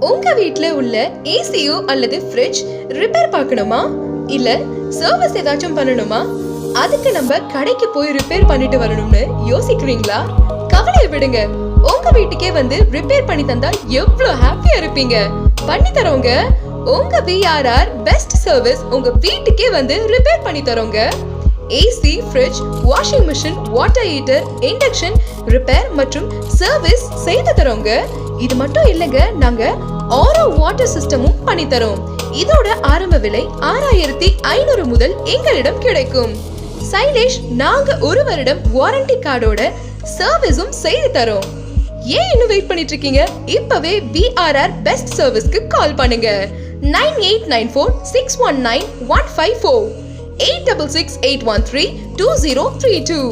உங்க வீட்ல உள்ள ஏசியோ அல்லது ஃப்ரிட்ஜ் ரிப்பேர் பார்க்கணுமா இல்ல சர்வீஸ் ஏதாச்சும் பண்ணணுமா? அதுக்கு நம்ம கடைக்கு போய் ரிப்பேர் பண்ணிட்டு வரணும்னு யோசிக்கிறீங்களா? கவலையை விடுங்க, உங்க வீட்டுக்கே வந்து ரிப்பேர் பண்ணி தந்தா எவ்வளவு ஹாப்பியா இருப்பீங்க. பண்ணி தரோங்க. உங்க VRR பெஸ்ட் சர்வீஸ் உங்க வீட்டுக்கே வந்து ரிப்பேர் பண்ணி தரோங்க. AC, fridge, washing machine, water heater, induction repair மற்றும் சர்வீஸ் செய்து தரோங்க. இது மட்டும் இல்லைங்க, நாங்க ஆரோ வாட்டர் சிஸ்டமும் பண்ணி தரோம். இதோட ஆரம்ப விலை 6500 முதல் எங்களிடம் கிடைக்கும். சைலேஷ் நாங்க 1 வருடம் வாரண்டி கார்டோட சர்வீஸும் செய்து தரோம். ஏன் இன்னும் வெயிட் பண்ணிட்டு இருக்கீங்க? இப்பவே VRR பெஸ்ட் சர்வீஸ்க்கு கால் பண்ணுங்க. 9894619154 8668132032.